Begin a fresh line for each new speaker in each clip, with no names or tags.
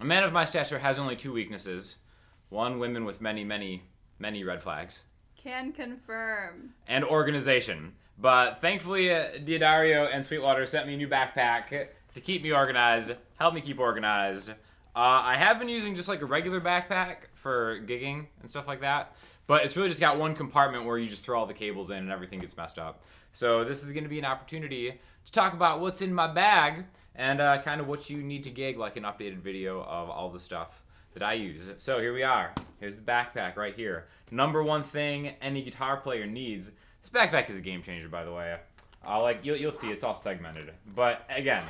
A man of my stature has only two weaknesses. One, women with many, many, many red flags.
Can confirm.
And organization. But thankfully, Diodario and Sweetwater sent me a new backpack to keep me organized, help me keep organized. I have been using just like a regular backpack for gigging and stuff like that. But it's really just got one compartment where you just throw all the cables in and everything gets messed up. So this is going to be an opportunity to talk about what's in my bag and kind of what you need to gig, like an updated video of all the stuff that I use. So here we are. Here's the backpack right here. Number one thing any guitar player needs. This backpack is a game changer, by the way. You'll see, it's all segmented. But again,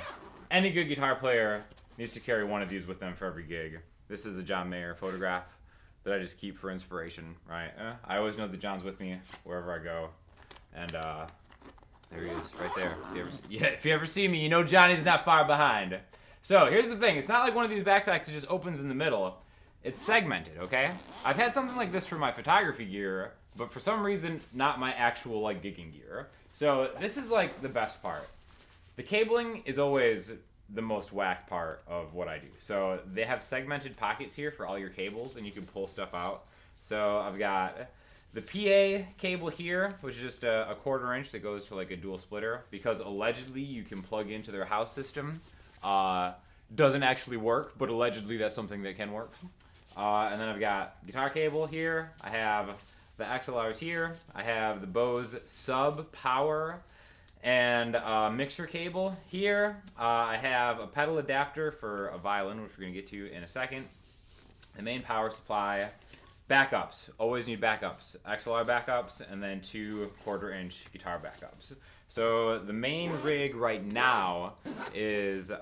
any good guitar player needs to carry one of these with them for every gig. This is a John Mayer photograph that I just keep for inspiration, right? I always know that John's with me wherever I go. And there he is, right there. If you ever see me, you know Johnny's not far behind. So here's the thing. It's not like one of these backpacks that just opens in the middle. It's segmented, okay? I've had something like this for my photography gear, but for some reason, not my actual like gigging gear. So this is like the best part. The cabling is always the most whack part of what I do. So they have segmented pockets here for all your cables, and you can pull stuff out. So I've got the PA cable here, which is just a 1/4 inch that goes to like a dual splitter, because allegedly you can plug into their house system. Doesn't actually work, but allegedly that's something that can work. And then I've got guitar cable here. I have the XLRs here. I have the Bose sub power and mixer cable here. I have a pedal adapter for a violin, which we're going to get to in a second. The main power supply. Backups. Always need backups. XLR backups, and then 2 1/4 inch guitar backups. So the main rig right now is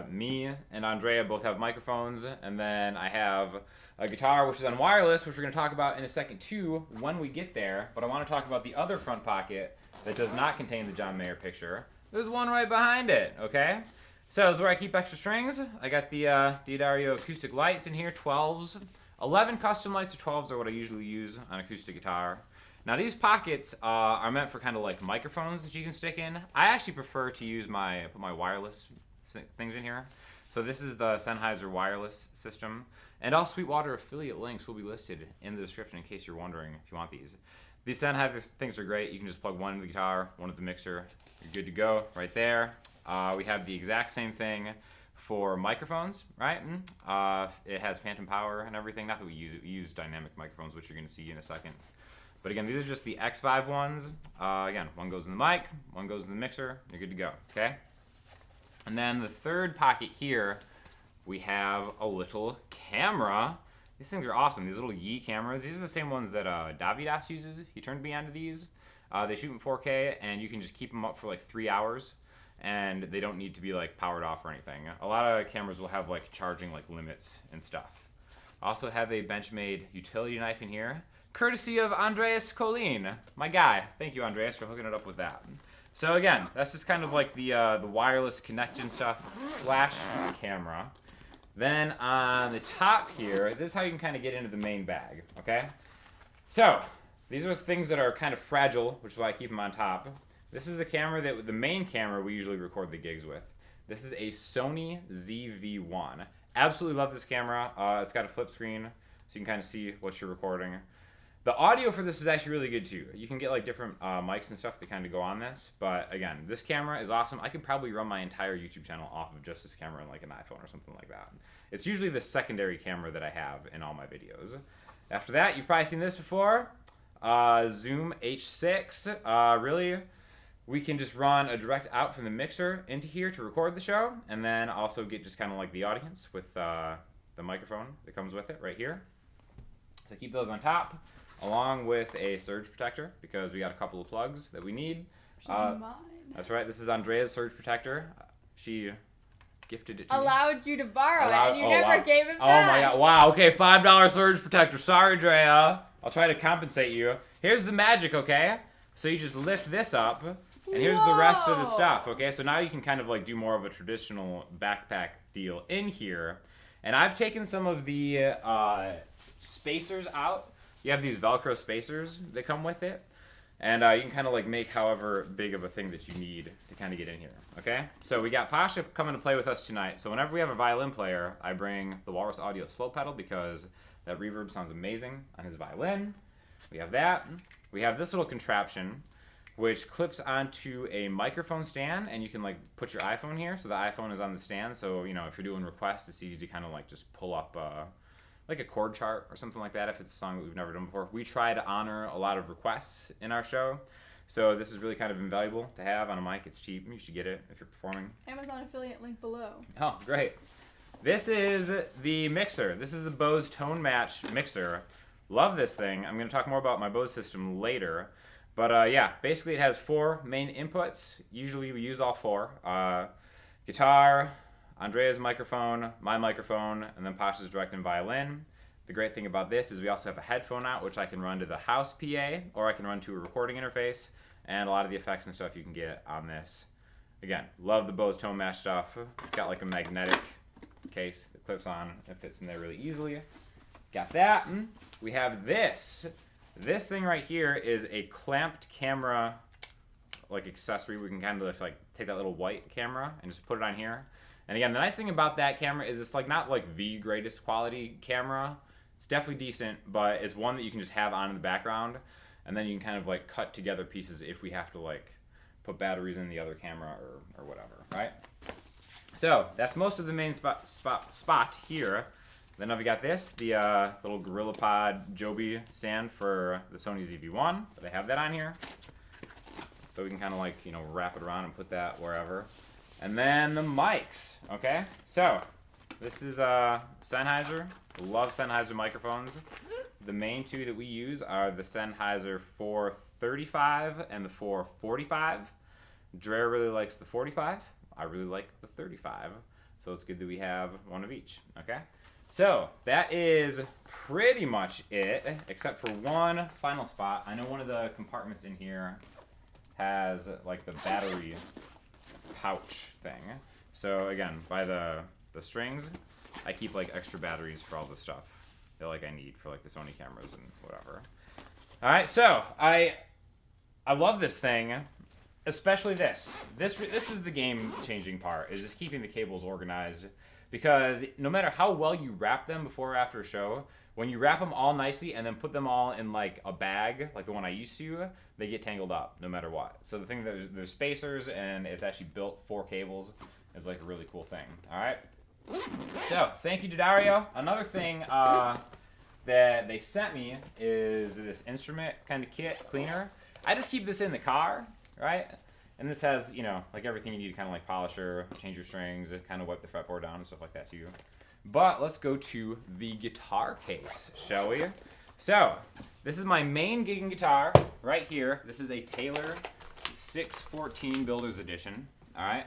me and Andrea both have microphones, and then I have a guitar which is on wireless, which we're going to talk about in a second too when we get there. But I want to talk about the other front pocket that does not contain the John Mayer picture. There's one right behind it, okay? So this is where I keep extra strings. I got the Diodario acoustic lights in here, 12s. 11 custom lights to 12s are what I usually use on acoustic guitar. Now these pockets are meant for kind of like microphones that you can stick in. I actually prefer to use put my wireless things in here. So this is the Sennheiser wireless system. And all Sweetwater affiliate links will be listed in the description in case you're wondering if you want these. These Sennheiser things are great. You can just plug one into the guitar, one into the mixer. You're good to go right there. We have the exact same thing for microphones, right? It has phantom power and everything. Not that we use dynamic microphones, which you're going to see in a second. But again, these are just the X5 ones. Again, one goes in the mic, one goes in the mixer. You're good to go, okay? And then the third pocket here, we have a little camera. These things are awesome. These little Yi cameras. These are the same ones that Davidas uses. He turned me onto these. They shoot in 4K, and you can just keep them up for like 3 hours. And they don't need to be like powered off or anything. A lot of cameras will have like charging like limits and stuff. I also have a Benchmade utility knife in here, courtesy of Andreas Colleen, my guy. Thank you, Andreas, for hooking it up with that. So again, that's just kind of like the wireless connection stuff / camera. Then on the top here, this is how you can kind of get into the main bag, okay? So these are things that are kind of fragile, which is why I keep them on top. This is the camera the main camera we usually record the gigs with. This is a Sony ZV-1. Absolutely love this camera. It's got a flip screen, so you can kind of see what you're recording. The audio for this is actually really good too. You can get like different mics and stuff that kind of go on this. But again, this camera is awesome. I could probably run my entire YouTube channel off of just this camera on like an iPhone or something like that. It's usually the secondary camera that I have in all my videos. After that, you've probably seen this before. Zoom H6. Really, we can just run a direct out from the mixer into here to record the show, and then also get just kind of like the audience with the microphone that comes with it right here. So keep those on top, along with a surge protector, because we got a couple of plugs that we need.
Mine.
That's right. This is Andrea's surge protector. She gifted it to me.
Allowed you to borrow it, and you never gave it back.
Oh my god. Wow. Okay, $5 surge protector. Sorry, Andrea. I'll try to compensate you. Here's the magic, okay? So you just lift this up, and here's the rest of the stuff, okay? So now you can kind of like do more of a traditional backpack deal in here. And I've taken some of the spacers out. You have these Velcro spacers that come with it. And you can kind of like make however big of a thing that you need to kind of get in here, okay? So we got Pasha coming to play with us tonight. So whenever we have a violin player, I bring the Walrus Audio Slo pedal because that reverb sounds amazing on his violin. We have that. We have this little contraption which clips onto a microphone stand, and you can like put your iPhone here. So the iPhone is on the stand, so you know if you're doing requests, it's easy to kind of like just pull up like a chord chart or something like that if it's a song that we've never done before. We try to honor a lot of requests in our show, so this is really kind of invaluable to have on a mic. It's cheap. You should get it if you're performing.
Amazon affiliate link below.
Oh, great. This is the mixer. This is the Bose Tonematch mixer. Love this thing. I'm going to talk more about my Bose system later. But yeah, basically it has 4 main inputs. Usually we use all 4. Guitar, Andrea's microphone, my microphone, and then Pasha's direct and violin. The great thing about this is we also have a headphone out, which I can run to the house PA, or I can run to a recording interface, and a lot of the effects and stuff you can get on this. Again, love the Bose Tonematch stuff. It's got like a magnetic case that clips on. It fits in there really easily. Got that. We have this. This thing right here is a clamped camera like accessory. We can kind of just like take that little white camera and just put it on here. And again, the nice thing about that camera is it's like not like the greatest quality camera. It's definitely decent, but it's one that you can just have on in the background, and then you can kind of like cut together pieces if we have to like put batteries in the other camera or whatever, right? So that's most of the main spot here. Then we got this, the little GorillaPod Joby stand for the Sony ZV-1. They have that on here. So we can kind of like, you know, wrap it around and put that wherever. And then the mics, okay? So this is Sennheiser. Love Sennheiser microphones. The main 2 that we use are the Sennheiser 435 and the 445. Drea really likes the 45. I really like the 35. So it's good that we have one of each, okay? So that is pretty much it, except for one final spot. I know one of the compartments in here has like the battery pouch thing. So again, by the strings, I keep like extra batteries for all the stuff that like I need for like the Sony cameras and whatever. All right, so I love this thing, especially this. This is the game-changing part, is just keeping the cables organized. Because no matter how well you wrap them before or after a show, when you wrap them all nicely and then put them all in like a bag, like the one I used to, they get tangled up no matter what. So the thing that there's spacers and it's actually built for cables is like a really cool thing. All right. So thank you to Dario. Another thing that they sent me is this instrument kind of kit cleaner. I just keep this in the car, right? And this has, you know, like everything you need to kind of like polisher, change your strings, kind of wipe the fretboard down and stuff like that too. But let's go to the guitar case, shall we? So, this is my main gigging guitar right here. This is a Taylor 614 Builder's Edition, all right?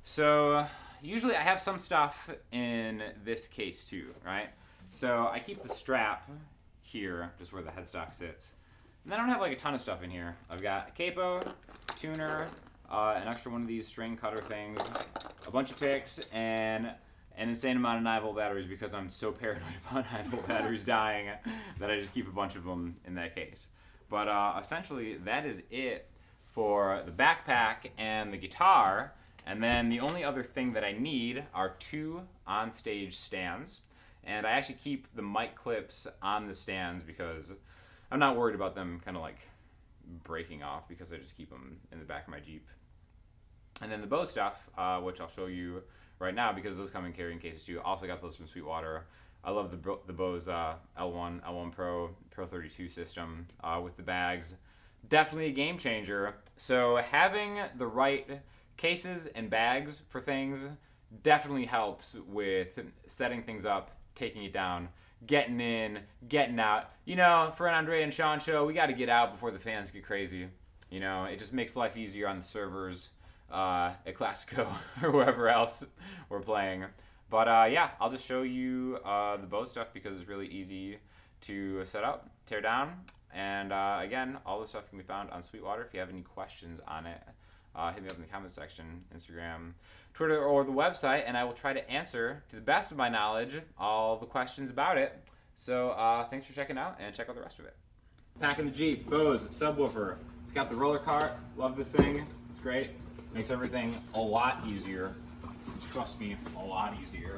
So, usually I have some stuff in this case too, right? So, I keep the strap here, just where the headstock sits. And then I don't have like a ton of stuff in here. I've got a capo, tuner, an extra one of these string cutter things, a bunch of picks, and an insane amount of 9-volt batteries because I'm so paranoid about 9-volt batteries dying that I just keep a bunch of them in that case. But essentially, that is it for the backpack and the guitar. And then the only other thing that I need are 2 on-stage stands. And I actually keep the mic clips on the stands because I'm not worried about them kind of like breaking off because I just keep them in the back of my Jeep. And then the Bose stuff, which I'll show you right now because those come in carrying cases too. Also got those from Sweetwater. I love the Bose L1Pro32 system with the bags. Definitely a game changer. So having the right cases and bags for things definitely helps with setting things up, taking it down, getting in, getting out. You know, for an Andrea and Sean show, we got to get out before the fans get crazy. You know, it just makes life easier on the servers at Classico or wherever else we're playing. But yeah, I'll just show you the Bose stuff because it's really easy to set up, tear down. And again, all this stuff can be found on Sweetwater. If you have any questions on it, hit me up in the comments section, Instagram, Twitter, or the website, and I will try to answer, to the best of my knowledge, all the questions about it. So thanks for checking out, and check out the rest of it. Back in the Jeep, Bose subwoofer. It's got the roller cart. Love this thing. It's great. Makes everything a lot easier. Trust me, a lot easier.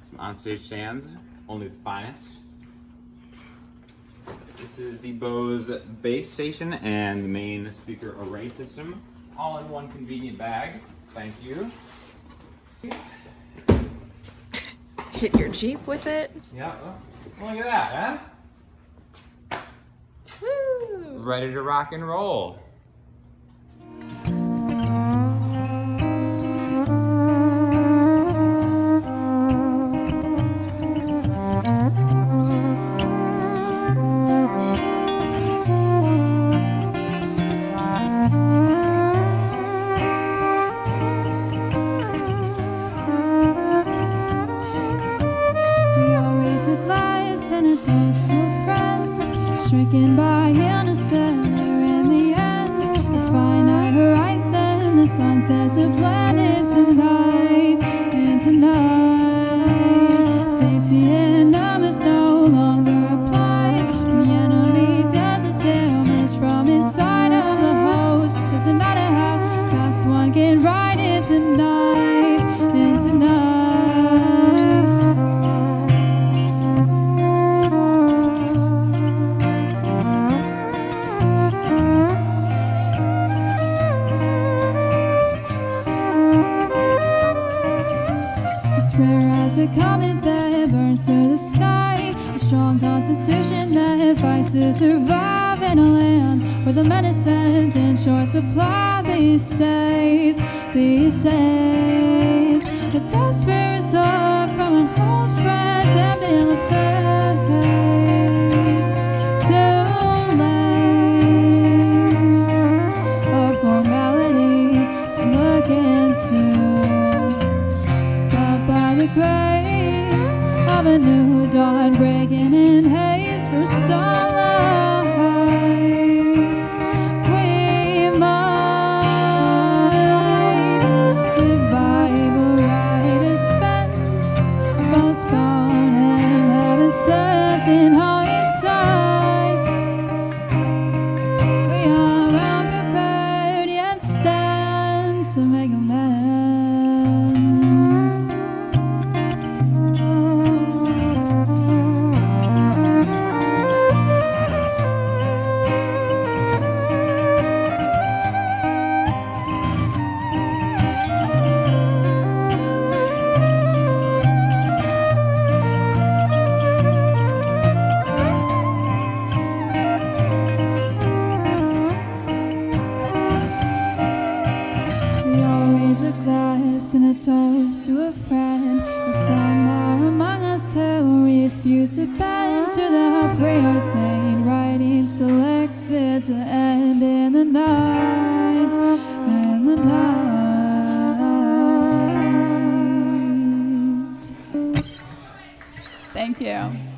Some onstage stands, only the finest. This is the Bose bass station and the main speaker array system, all in one convenient bag. Thank you.
Hit your Jeep with it.
Yeah, well, look at that, huh?
Woo!
Ready to rock and roll.
Stricken by innocence, in the end, the finite horizon, the sun sets a planet tonight, and tonight, safety in numbers no longer applies. When the enemy does the damage from inside of the host, doesn't matter how fast one can ride it tonight, and tonight. A comet that burns through the sky, a strong constitution that fights to survive in a land where the medicine's in short supply these days. A desperate soul from an old friend and in the face. Too late, a formality to look into, but by the grace of a new dawn breaking in haste for starlight, we might revive a writer spent, postpone and having certain hindsight. We are unprepared yet stand to make amends. And a toast to a friend, and some are among us who refuse to bend to the preordained writing selected to end in the night, in the night.
Thank you.